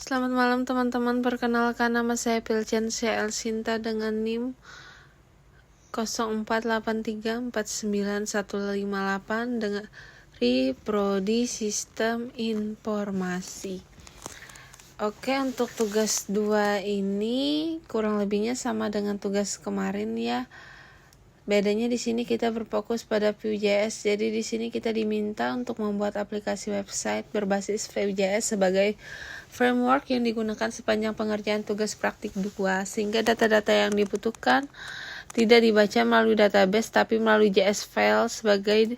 Selamat malam teman-teman, perkenalkan nama saya Pilchen CL Sinta dengan NIM 0483491158 dari Prodi Sistem Informasi. Oke, untuk tugas 2 ini kurang lebihnya sama dengan tugas kemarin ya. Bedanya di sini kita berfokus pada Vue.js. Jadi di sini kita diminta untuk membuat aplikasi website berbasis Vue.js sebagai framework yang digunakan sepanjang pengerjaan tugas praktik 2, sehingga data-data yang dibutuhkan tidak dibaca melalui database tapi melalui JS file sebagai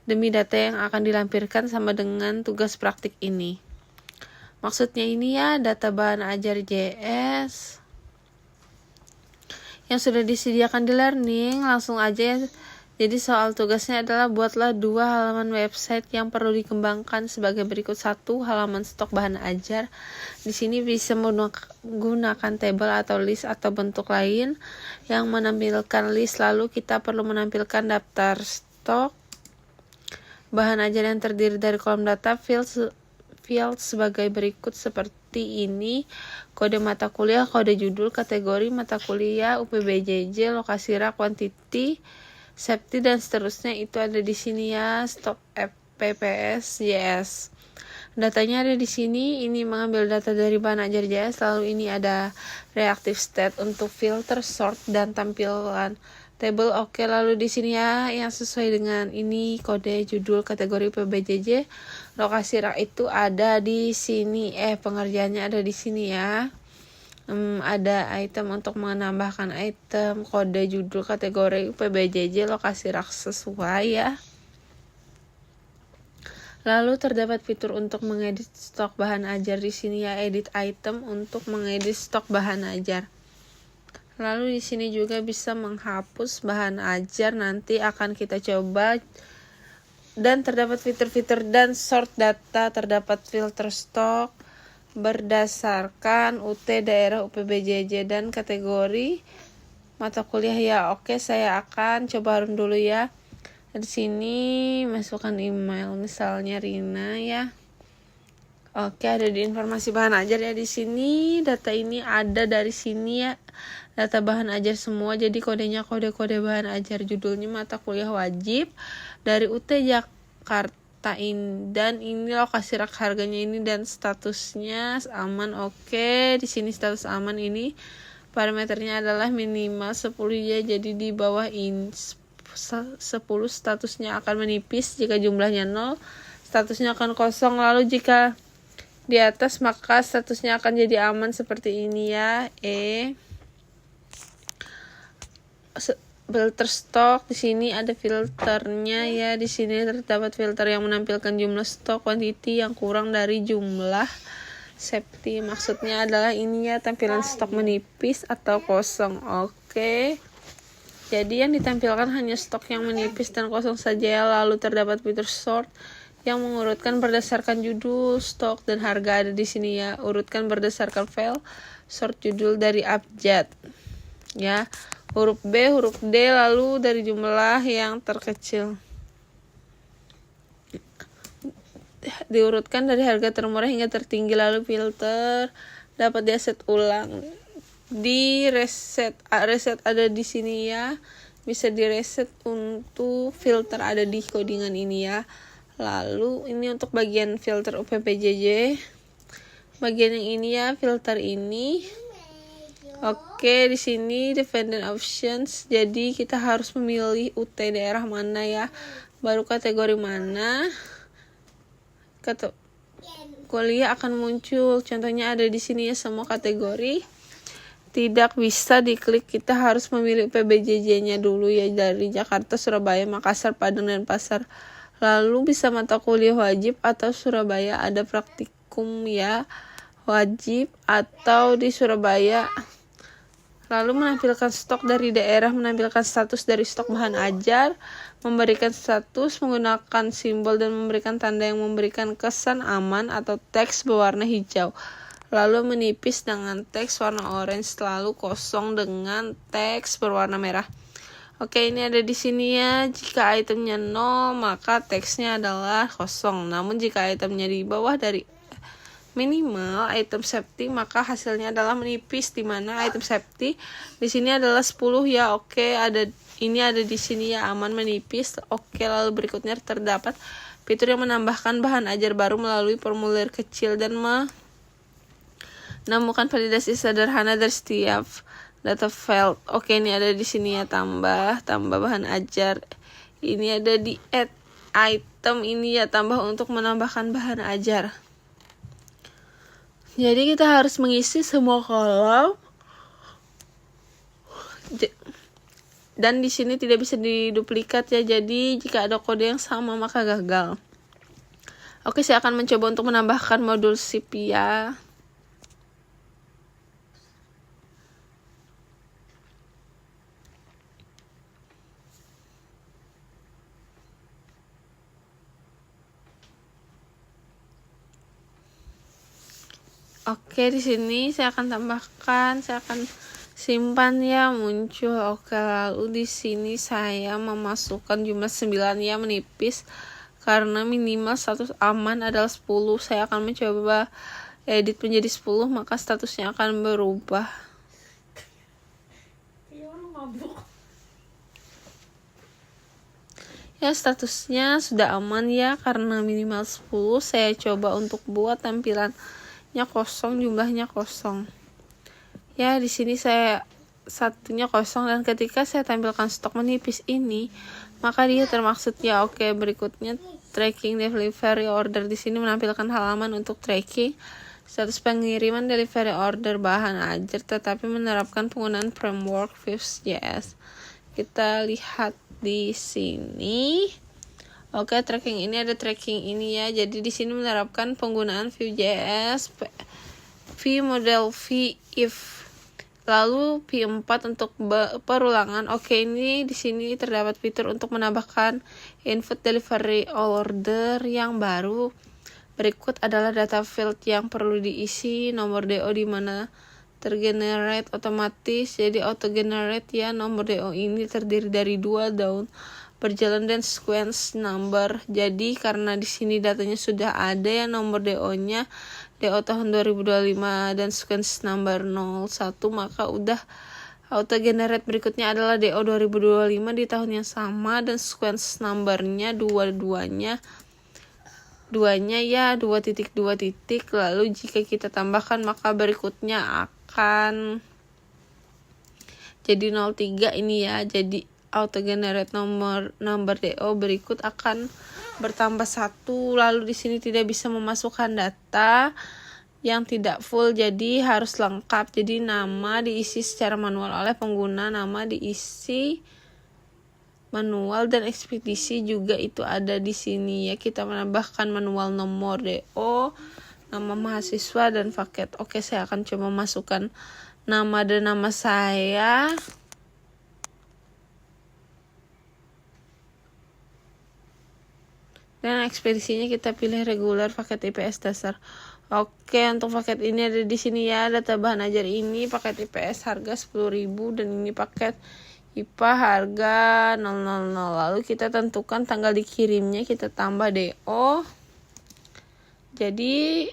demi data yang akan dilampirkan sama dengan tugas praktik ini. Maksudnya ini ya, data bahan ajar JS yang sudah disediakan di learning, langsung aja ya. Jadi soal tugasnya adalah buatlah 2 halaman website yang perlu dikembangkan sebagai berikut. 1. Halaman stok bahan ajar. Di sini bisa menggunakan table atau list atau bentuk lain yang menampilkan list. Lalu kita perlu menampilkan daftar stok bahan ajar yang terdiri dari kolom data field sebagai berikut seperti ini: kode mata kuliah, kode judul, kategori mata kuliah, UPBJJ, lokasi rak, quantity, safety, dan seterusnya. Itu ada di sini ya, stok PPS JS. Datanya ada di sini. Ini mengambil data dari bahan ajar JS. Lalu ini ada reactive state untuk filter, sort, dan tampilan table. Oke, lalu di sini ya yang sesuai dengan ini, kode judul, kategori PBJJ, lokasi rak itu ada di sini. Pengerjaannya ada di sini ya. Ada item untuk menambahkan item, kode judul, kategori PBJJ, lokasi rak sesuai ya. Lalu terdapat fitur untuk mengedit stok bahan ajar di sini ya, edit item untuk mengedit stok bahan ajar. Lalu di sini juga bisa menghapus bahan ajar, nanti akan kita coba. Dan terdapat fitur-fitur dan sort data, terdapat filter stok berdasarkan UT, daerah, UPBJJ, dan kategori mata kuliah ya. Oke, saya akan coba run dulu ya. Di sini masukkan email, misalnya Rina ya. Oke, ada di informasi bahan ajar ya. Di sini data ini ada dari sini ya, data bahan ajar semua. Jadi kodenya kode-kode bahan ajar, judulnya mata kuliah wajib dari UT Jakarta ini, dan ini lokasi rak, harganya ini, dan statusnya aman. Oke, di sini status aman. Ini parameternya adalah minimal 10 ya. Jadi di bawah ini 10 statusnya akan menipis, jika jumlahnya 0 statusnya akan kosong. Lalu jika di atas maka statusnya akan jadi aman seperti ini ya. Filter stok, di sini ada filternya ya. Di sini terdapat filter yang menampilkan jumlah stok, quantity yang kurang dari jumlah, safety maksudnya adalah ini ya, tampilan stok menipis atau kosong. Oke. Jadi yang ditampilkan hanya stok yang menipis dan kosong saja ya. Lalu terdapat fitur sort yang mengurutkan berdasarkan judul, stok, dan harga ada di sini ya. Urutkan berdasarkan file, sort judul dari abjad ya, huruf B, huruf D, lalu dari jumlah yang terkecil. Diurutkan dari harga termurah hingga tertinggi. Lalu filter dapat diset ulang, di reset ada di sini ya, bisa di reset untuk filter, ada di codingan ini ya. Lalu ini untuk bagian filter UPBJJ, bagian yang ini ya, filter ini. Oke, di sini dependent options. Jadi kita harus memilih UT daerah mana ya, baru kategori mana. Kuliah akan muncul. Contohnya ada di sini ya, semua kategori. Tidak bisa diklik, kita harus memilih PBJJ-nya dulu ya, dari Jakarta, Surabaya, Makassar, Padang, dan Pasar. Lalu bisa mata kuliah wajib atau Surabaya, ada praktikum ya, wajib atau di Surabaya. Lalu menampilkan stok dari daerah, menampilkan status dari stok bahan ajar, memberikan status menggunakan simbol, dan memberikan tanda yang memberikan kesan aman atau teks berwarna hijau. Lalu menipis dengan teks warna orange, lalu kosong dengan teks berwarna merah. Oke, ini ada di sini ya. Jika itemnya 0 maka teksnya adalah kosong. Namun jika itemnya di bawah dari minimal item safety, maka hasilnya adalah menipis, di mana item safety di sini adalah 10 ya. Oke, ini ada di sini ya, aman menipis. Oke, lalu berikutnya terdapat fitur yang menambahkan bahan ajar baru melalui formulir kecil dan menemukan validasi sederhana dari setiap data field. Oke, ini ada di sini ya, tambah bahan ajar. Ini ada di add item ini ya, tambah untuk menambahkan bahan ajar. Jadi kita harus mengisi semua kolom. Dan di sini tidak bisa diduplikat ya. Jadi jika ada kode yang sama maka gagal. Oke, saya akan mencoba untuk menambahkan modul zip ya. Oke, di sini saya akan tambahkan, saya akan simpan ya, muncul. Oke, lalu di sini saya memasukkan jumlah 9 ya, menipis karena minimal status aman adalah 10. Saya akan mencoba edit menjadi 10, maka statusnya akan berubah. Ya, statusnya sudah aman ya karena minimal 10. Saya coba untuk buat tampilannya kosong, jumlahnya kosong. Ya, di sini saya satunya kosong, dan ketika saya tampilkan stok menipis ini, maka dia termaksud ya. Oke, berikutnya tracking delivery order. Di sini menampilkan halaman untuk tracking status pengiriman delivery order bahan ajar, tetapi menerapkan penggunaan framework Vue.js. Kita lihat di sini. Oke, tracking ini ada tracking ini ya. Jadi di sini menerapkan penggunaan Vue.js, Vue model Vue if, lalu Vue 4 untuk perulangan. Oke, ini di sini terdapat fitur untuk menambahkan input delivery order yang baru. Berikut adalah data field yang perlu diisi, nomor DO di mana tergenerate otomatis. Jadi auto generate ya. Nomor DO ini terdiri dari 2 daun berjalan dan sequence number. Jadi karena di sini datanya sudah ada ya, nomor DO-nya DO tahun 2025 dan sequence number 01, maka udah auto generate. Berikutnya adalah DO 2025 di tahun yang sama dan sequence numbernya duanya ya 2.2. Lalu jika kita tambahkan maka berikutnya akan jadi 03 ini ya. Jadi auto generate nomor DO berikut akan bertambah 1. Lalu di sini tidak bisa memasukkan data yang tidak full, jadi harus lengkap. Jadi nama diisi secara manual oleh pengguna, nama diisi manual, dan ekspedisi juga itu ada di sini ya. Kita menambahkan manual nomor DO, nama mahasiswa, dan paket. Oke, saya akan coba masukkan nama dan nama saya. Dan ekspedisinya kita pilih regular, paket IPS dasar. Oke, untuk paket ini ada di sini ya. Data bahan ajar ini paket IPS harga 10.000 dan ini paket IPA harga 000. Lalu kita tentukan tanggal dikirimnya, kita tambah DO. Jadi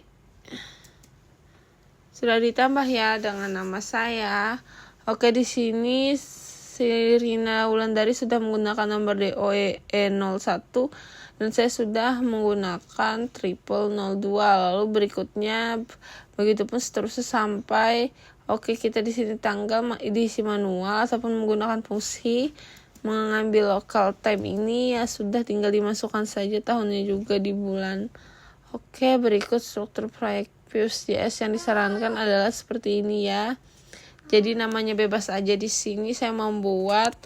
sudah ditambah ya dengan nama saya. Oke, di sini Sirina Wulandari sudah menggunakan nomor DO E01 dan saya sudah menggunakan 0002. Lalu berikutnya begitupun seterusnya sampai kita di sini tanggal diisi manual ataupun menggunakan fungsi mengambil local time ini ya, sudah tinggal dimasukkan saja tahunnya juga di bulan. Berikut struktur proyek Vue.js yang disarankan adalah seperti ini ya. Jadi namanya bebas aja. Di sini saya membuat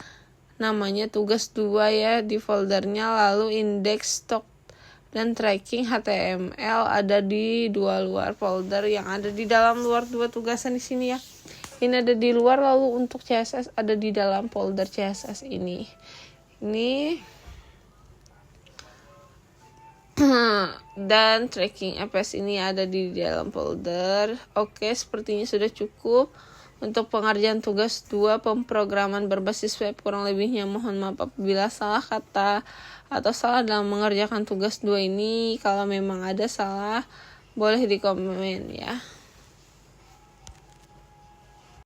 namanya tugas 2 ya di foldernya, lalu indeks stok dan tracking HTML ada di 2 luar folder yang ada di dalam luar 2 tugasan di sini ya. Ini ada di luar, lalu untuk CSS ada di dalam folder CSS ini. Dan tracking APS ini ada di dalam folder. Sepertinya sudah cukup. Untuk pengerjaan tugas 2 pemrograman berbasis web, kurang lebihnya mohon maaf apabila salah kata atau salah dalam mengerjakan tugas 2 ini. Kalau memang ada salah, Boleh di komen ya.